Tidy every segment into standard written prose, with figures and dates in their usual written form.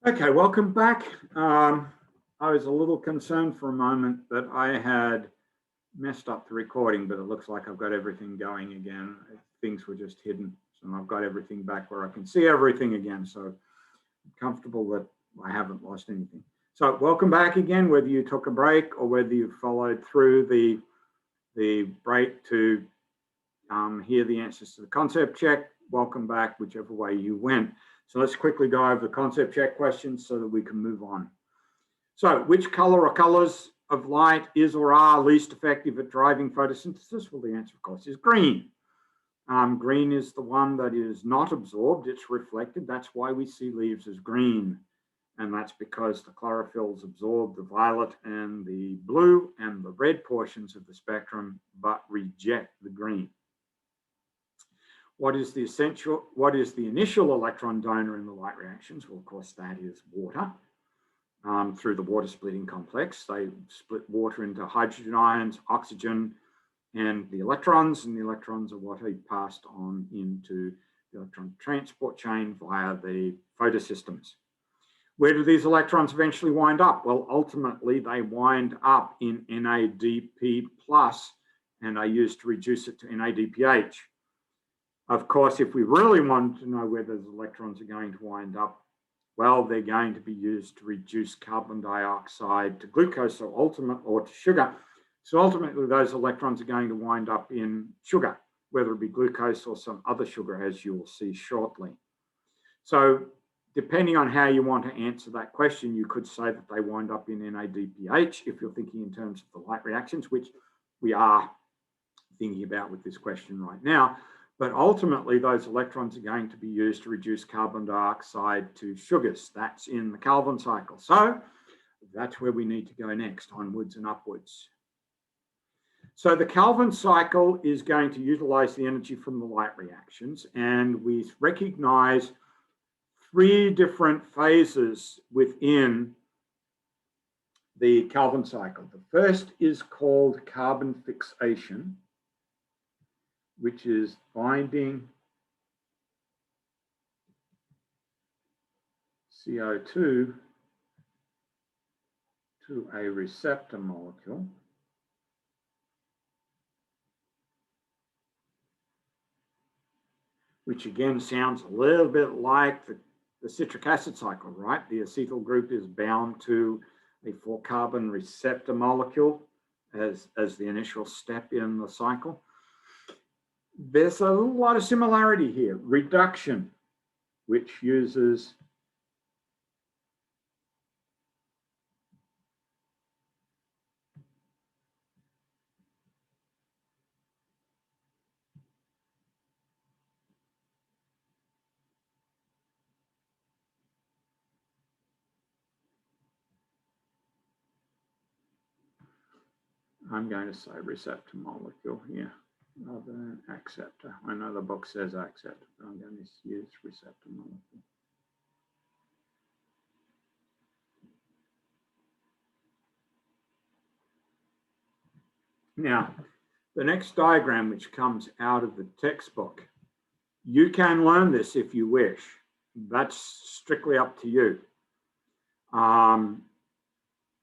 Okay, welcome back. I was a little concerned for a moment that I had messed up the recording, but it looks like I've got everything going again. Things were just hidden, so I've got everything back where I can see everything again. So I'm comfortable that I haven't lost anything. So welcome back again, whether you took a break or whether you followed through the break to hear the answers to the concept check. Welcome back, whichever way you went. So let's quickly go over the concept check questions so that we can move on. So which color or colors of light is or are least effective at driving photosynthesis? Well, the answer, of course, is green. Green is the one that is not absorbed, it's reflected. That's why we see leaves as green. And that's because the chlorophylls absorb the violet and the blue and the red portions of the spectrum, but reject the green. What is the initial electron donor in the light reactions? Well, of course, that is water. Through the water splitting complex, they split water into hydrogen ions, oxygen, and the electrons are what are passed on into the electron transport chain via the photosystems. Where do these electrons eventually wind up? Well, ultimately, they wind up in NADP+, and are used to reduce it to NADPH. Of course, if we really want to know where those electrons are going to wind up, well, they're going to be used to reduce carbon dioxide to glucose, or to sugar. So ultimately, those electrons are going to wind up in sugar, whether it be glucose or some other sugar, as you will see shortly. So depending on how you want to answer that question, you could say that they wind up in NADPH if you're thinking in terms of the light reactions, which we are thinking about with this question right now. But ultimately, those electrons are going to be used to reduce carbon dioxide to sugars. That's in the Calvin cycle. So that's where we need to go next, onwards and upwards. So the Calvin cycle is going to utilize the energy from the light reactions, and we recognize three different phases within the Calvin cycle. The first is called carbon fixation, which is binding CO2 to a receptor molecule. Which again sounds a little bit like the citric acid cycle, right? The acetyl group is bound to a 4-carbon receptor molecule as the initial step in the cycle. There's a lot of similarity here. Reduction, which uses I'm going to say receptor molecule here rather than acceptor. I know the book says acceptor, but I'm going to use receptor molecule. Now, the next diagram, which comes out of the textbook, you can learn this if you wish. That's strictly up to you.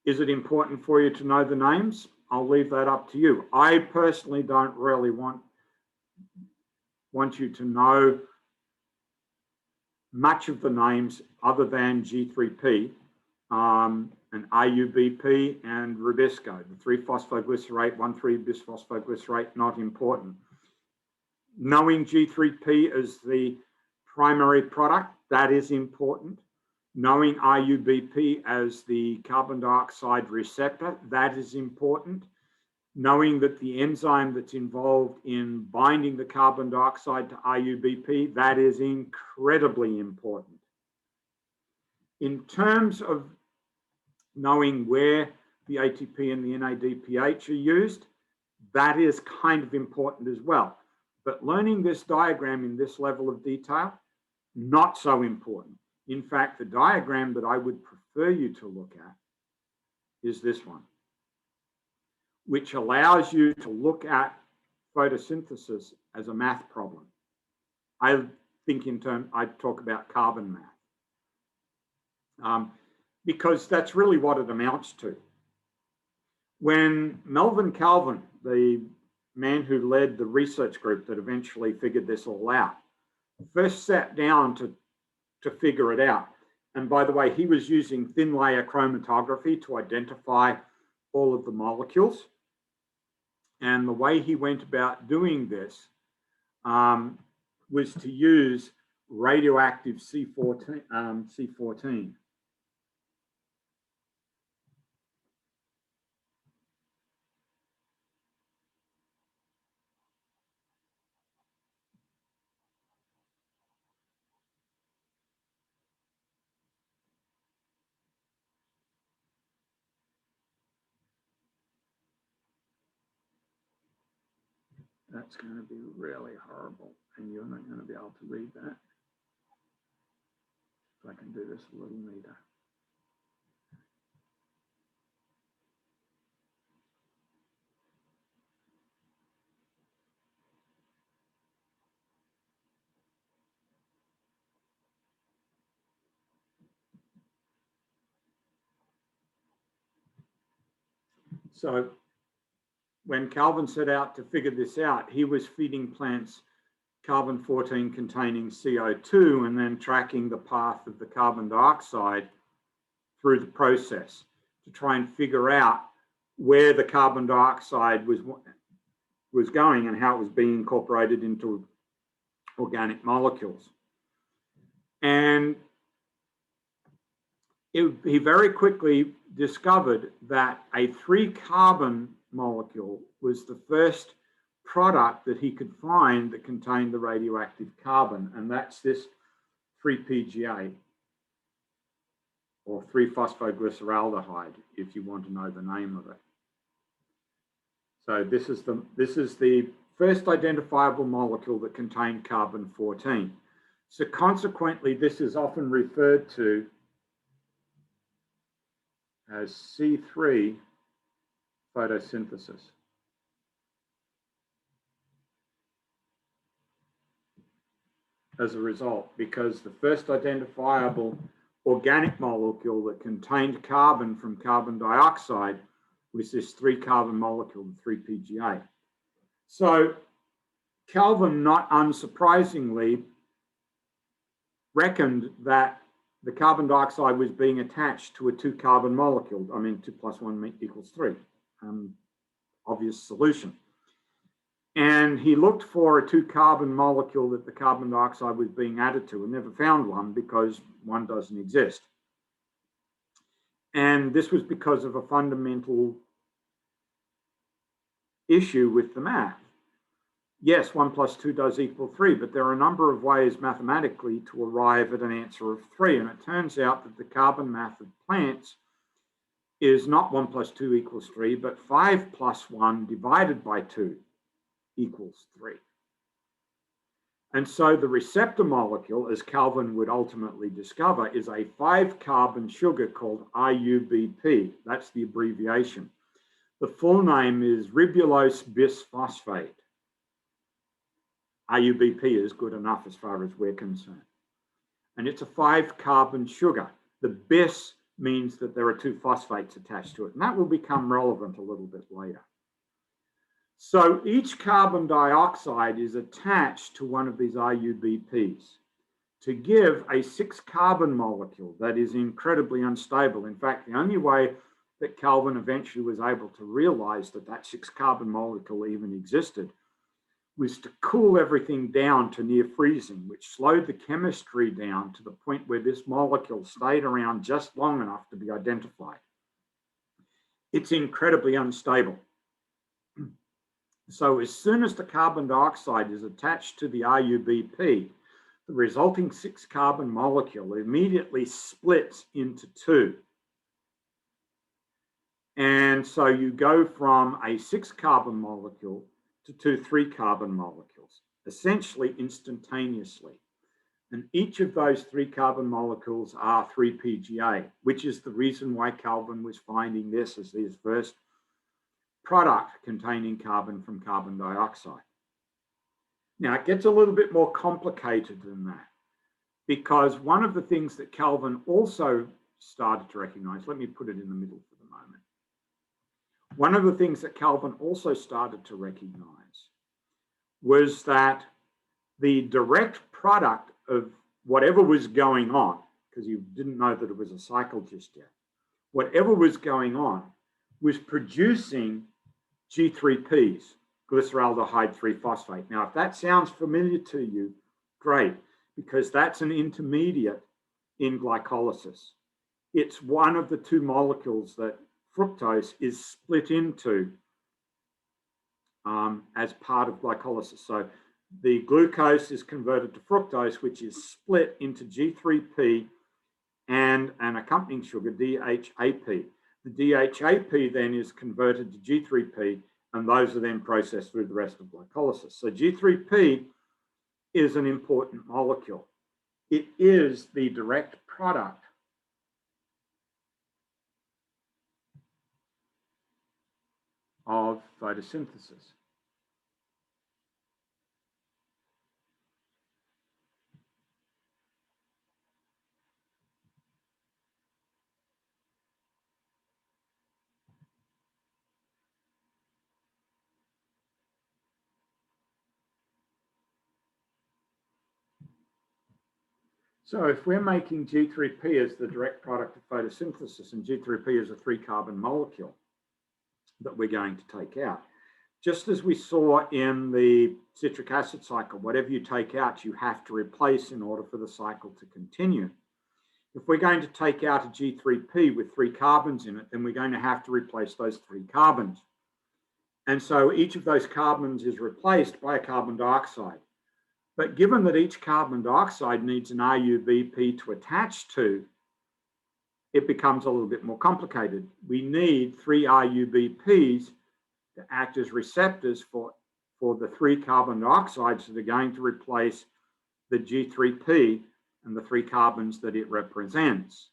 Is it important for you to know the names? I'll leave that up to you. I personally don't really want you to know much of the names other than G3P and RUBP and Rubisco, the 3-phosphoglycerate, 1,3-bisphosphoglycerate, not important. Knowing G3P as the primary product, that is important. Knowing RUBP as the carbon dioxide receptor, that is important. Knowing that the enzyme that's involved in binding the carbon dioxide to RUBP, that is incredibly important. In terms of knowing where the ATP and the NADPH are used, that is kind of important as well. But learning this diagram in this level of detail, not so important. In fact, the diagram that I would prefer you to look at is this one, which allows you to look at photosynthesis as a math problem. I think I talk about carbon math. because that's really what it amounts to. When Melvin Calvin, the man who led the research group that eventually figured this all out, first sat down to figure it out. And by the way, he was using thin layer chromatography to identify all of the molecules. And the way he went about doing this was to use radioactive C14. That's going to be really horrible, and you're not going to be able to read that. If I can do this a little neater. So when Calvin set out to figure this out, he was feeding plants carbon-14 containing CO2 and then tracking the path of the carbon dioxide through the process to try and figure out where the carbon dioxide was going and how it was being incorporated into organic molecules. And he very quickly discovered that a 3-carbon molecule was the first product that he could find that contained the radioactive carbon, and that's this 3-PGA, or 3-phosphoglyceraldehyde, if you want to know the name of it. So this is the first identifiable molecule that contained carbon-14. So consequently, this is often referred to as C3 photosynthesis. As a result, because the first identifiable organic molecule that contained carbon from carbon dioxide was this 3-carbon molecule, the 3-PGA. So Calvin, not unsurprisingly, reckoned that the carbon dioxide was being attached to a 2-carbon molecule. I mean, 2 + 1 = 3. Obvious solution. And he looked for a 2-carbon molecule that the carbon dioxide was being added to and never found one because one doesn't exist. And this was because of a fundamental issue with the math. Yes, 1 + 2 does equal 3, but there are a number of ways mathematically to arrive at an answer of 3. And it turns out that the carbon math of plants is not 1 + 2 = 3, but 5 + 1 divided by 2 = 3. And so the receptor molecule, as Calvin would ultimately discover, is a 5-carbon sugar called IUBP. That's the abbreviation. The full name is ribulose bisphosphate. IUBP is good enough as far as we're concerned. And it's a 5-carbon sugar. The bis means that there are 2 phosphates attached to it. And that will become relevant a little bit later. So each carbon dioxide is attached to one of these IUBPs to give a 6-carbon molecule that is incredibly unstable. In fact, the only way that Calvin eventually was able to realize that that 6-carbon molecule even existed was to cool everything down to near freezing, which slowed the chemistry down to the point where this molecule stayed around just long enough to be identified. It's incredibly unstable. So as soon as the carbon dioxide is attached to the IUBP, the resulting 6-carbon molecule immediately splits into 2. And so you go from a 6-carbon molecule to 2 3-carbon molecules, essentially instantaneously. And each of those 3-carbon molecules are 3-PGA, which is the reason why Calvin was finding this as his first product containing carbon from carbon dioxide. Now, it gets a little bit more complicated than that, because one of the things that Calvin also started to recognize. Let me put it in the middle for the moment. One of the things that Kelvin also started to recognize was that the direct product of whatever was going on, because you didn't know that it was a cycle just yet, whatever was going on was producing G3Ps, glyceraldehyde 3-phosphate. Now, if that sounds familiar to you, great, because that's an intermediate in glycolysis. It's one of the two molecules that fructose is split into as part of glycolysis. So the glucose is converted to fructose, which is split into G3P and an accompanying sugar, DHAP. The DHAP then is converted to G3P, and those are then processed through the rest of glycolysis. So G3P is an important molecule. It is the direct product of photosynthesis. So if we're making G3P as the direct product of photosynthesis, and G3P is a 3-carbon molecule that we're going to take out, just as we saw in the citric acid cycle, whatever you take out, you have to replace in order for the cycle to continue. If we're going to take out a G3P with 3 carbons in it, then we're going to have to replace those 3 carbons. And so each of those carbons is replaced by a carbon dioxide. But given that each carbon dioxide needs an RUBP to attach to, it becomes a little bit more complicated. We need 3 RUBPs to act as receptors for the 3 carbon dioxides that are going to replace the G3P and the 3 carbons that it represents.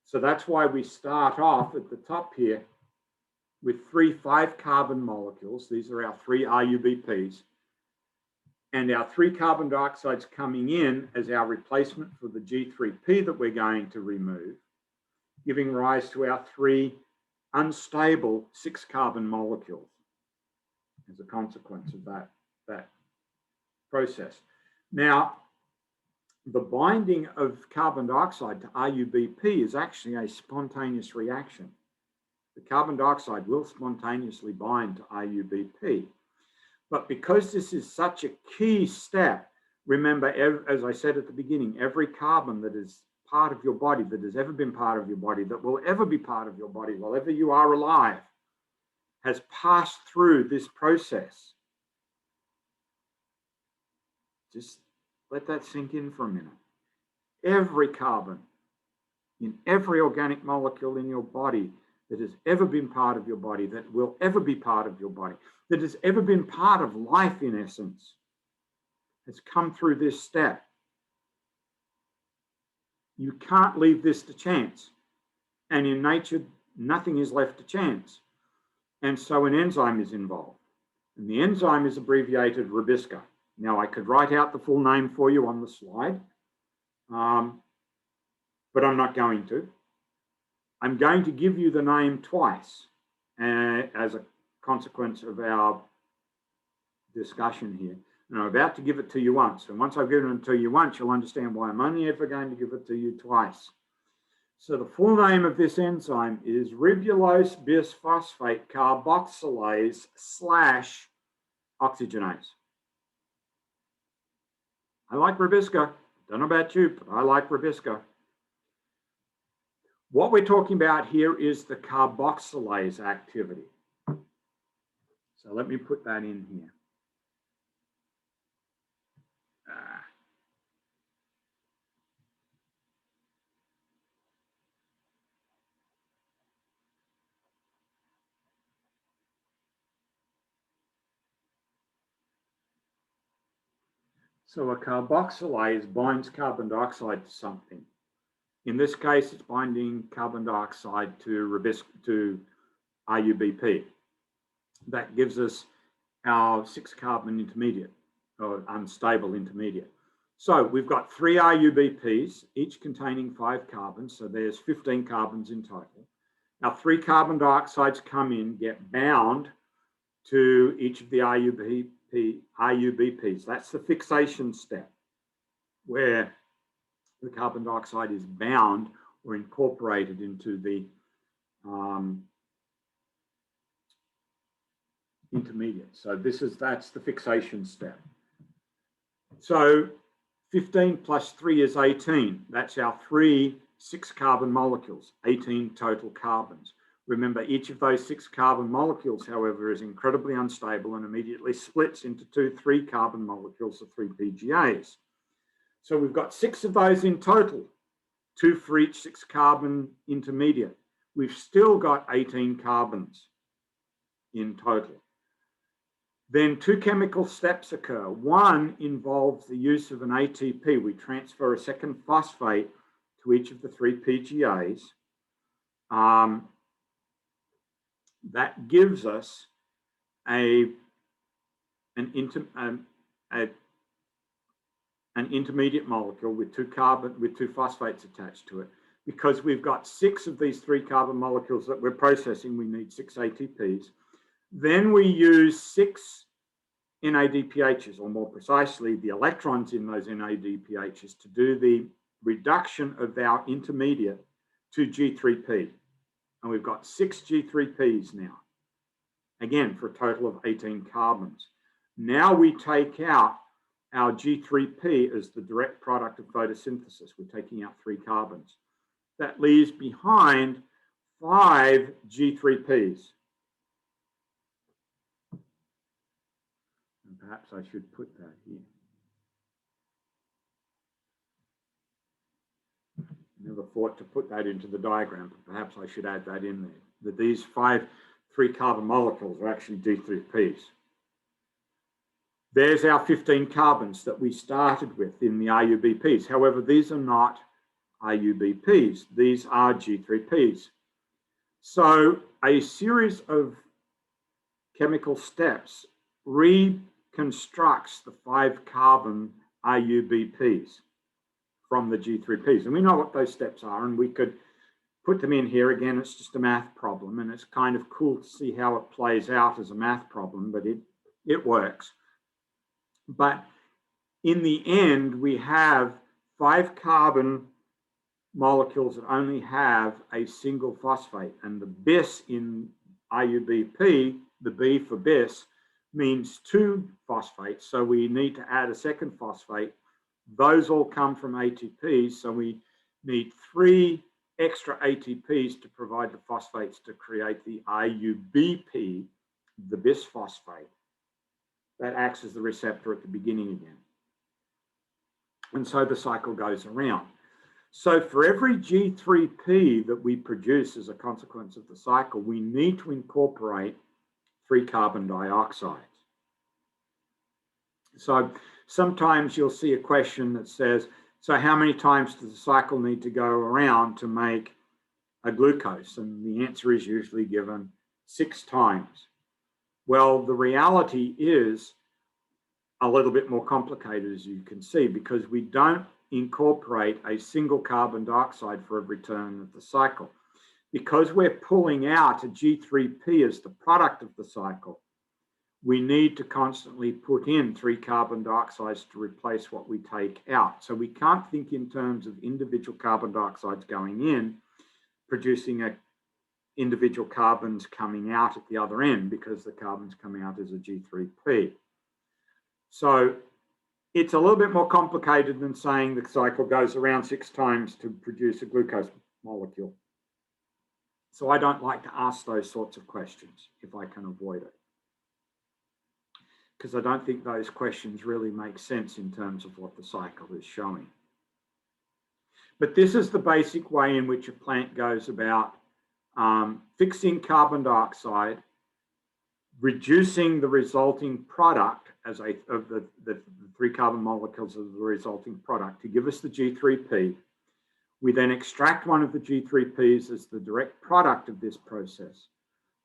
So that's why we start off at the top here with 3 5-carbon molecules. These are our 3 RUBPs. And our 3 carbon dioxides coming in as our replacement for the G3P that we're going to remove, giving rise to our 3 unstable 6-carbon molecules as a consequence of that process. Now, the binding of carbon dioxide to RUBP is actually a spontaneous reaction. The carbon dioxide will spontaneously bind to RUBP. But because this is such a key step, remember, as I said at the beginning, every carbon that is part of your body, that has ever been part of your body, that will ever be part of your body, while ever you are alive, has passed through this process. Just let that sink in for a minute. Every carbon in every organic molecule in your body that has ever been part of your body, that will ever be part of your body, that has ever been part of life in essence, has come through this step. You can't leave this to chance. And in nature, nothing is left to chance. And so an enzyme is involved. And the enzyme is abbreviated Rubisca. Now, I could write out the full name for you on the slide, but I'm not going to. I'm going to give you the name twice as a consequence of our discussion here. And I'm about to give it to you once. And once I've given it to you once, you'll understand why I'm only ever going to give it to you twice. So the full name of this enzyme is ribulose bisphosphate carboxylase / oxygenase. I like Rubisca. Don't know about you, but I like Rubisca. What we're talking about here is the carboxylase activity. So let me put that in here. So a carboxylase binds carbon dioxide to something. In this case, it's binding carbon dioxide to RUBP. That gives us our 6-carbon intermediate, or unstable intermediate. So we've got 3 RUBPs, each containing 5 carbons. So there's 15 carbons in total. Now 3 carbon dioxides come in, get bound to each of the RUBPs. That's the fixation step, where the carbon dioxide is bound or incorporated into the intermediate. So that's the fixation step. So 15 plus 3 is 18. That's our 3 6-carbon molecules, 18 total carbons. Remember, each of those 6 carbon molecules, however, is incredibly unstable and immediately splits into 2 3-carbon molecules of 3 PGAs. So we've got 6 of those in total, 2 for each 6-carbon intermediate. We've still got 18 carbons in total. Then 2 chemical steps occur. One involves the use of an ATP. We transfer a second phosphate to each of the 3 PGAs. That gives us an intermediate molecule with 2 phosphates attached to it. Because we've got 6 of these 3-carbon molecules that we're processing, we need 6 ATPs. Then we use 6 NADPHs, or more precisely, the electrons in those NADPHs, to do the reduction of our intermediate to G3P. And we've got 6 G3Ps now, again, for a total of 18 carbons. Now we take out our G3P as the direct product of photosynthesis. We're taking out 3 carbons. That leaves behind 5 G3Ps. And perhaps I should put that here. Never thought to put that into the diagram, but perhaps I should add that in there. That these 5 3-carbon molecules are actually G3Ps. There's our 15 carbons that we started with in the RUBPs. However, these are not RUBPs. These are G3Ps. So a series of chemical steps reconstructs the 5-carbon RUBPs from the G3Ps. And we know what those steps are, and we could put them in here. Again, it's just a math problem, and it's kind of cool to see how it plays out as a math problem, but it works. But in the end, we have 5-carbon molecules that only have a single phosphate. And the bis in RUBP, the B for bis, means 2 phosphates. So we need to add a second phosphate. Those all come from ATPs. So we need 3 extra ATPs to provide the phosphates to create the RUBP, the bisphosphate. That acts as the receptor at the beginning again. And so the cycle goes around. So for every G3P that we produce as a consequence of the cycle, we need to incorporate 3 carbon dioxides. So sometimes you'll see a question that says, so how many times does the cycle need to go around to make a glucose? And the answer is usually given 6 times. Well, the reality is a little bit more complicated, as you can see, because we don't incorporate a single carbon dioxide for every turn of the cycle. Because we're pulling out a G3P as the product of the cycle, we need to constantly put in 3 carbon dioxides to replace what we take out. So we can't think in terms of individual carbon dioxides going in, producing individual carbons coming out at the other end, because the carbons coming out as a G3P. So it's a little bit more complicated than saying the cycle goes around 6 times to produce a glucose molecule. So I don't like to ask those sorts of questions if I can avoid it, because I don't think those questions really make sense in terms of what the cycle is showing. But this is the basic way in which a plant goes about fixing carbon dioxide, reducing the resulting product of the 3 carbon molecules of the resulting product to give us the G3P. We then extract one of the G3Ps as the direct product of this process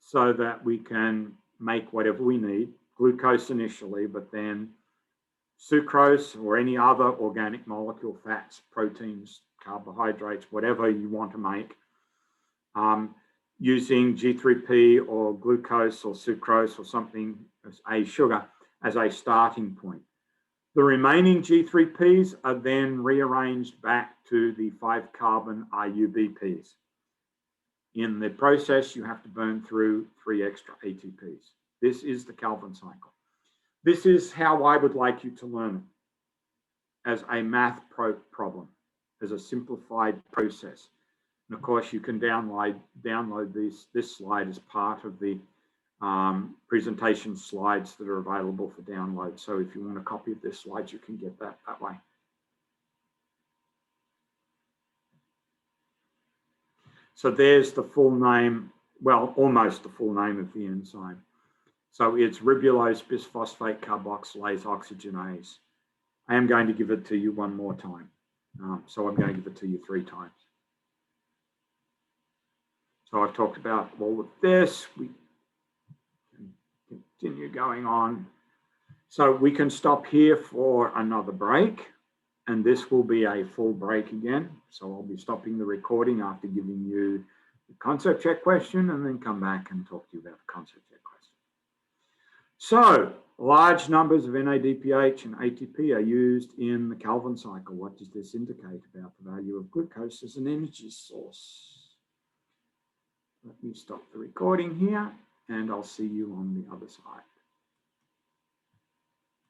so that we can make whatever we need, glucose initially, but then sucrose or any other organic molecule, fats, proteins, carbohydrates, whatever you want to make, using G3P or glucose or sucrose or something as a sugar as a starting point. The remaining G3Ps are then rearranged back to the 5-carbon RUBPs. In the process, you have to burn through 3 extra ATPs. This is the Calvin cycle. This is how I would like you to learn it, as a math problem, as a simplified process. And of course, you can download this slide as part of the presentation slides that are available for download. So if you want a copy of this slide, you can get that way. So there's the full name, well, almost the full name of the enzyme. So it's ribulose bisphosphate carboxylase oxygenase. I am going to give it to you one more time. So I'm going to give it to you 3 times. So I've talked about all of this. We can continue going on. So we can stop here for another break, and this will be a full break again. So I'll be stopping the recording after giving you the concept check question, and then come back and talk to you about the concept check question. So large numbers of NADPH and ATP are used in the Calvin cycle. What does this indicate about the value of glucose as an energy source? Let me stop the recording here, and I'll see you on the other side.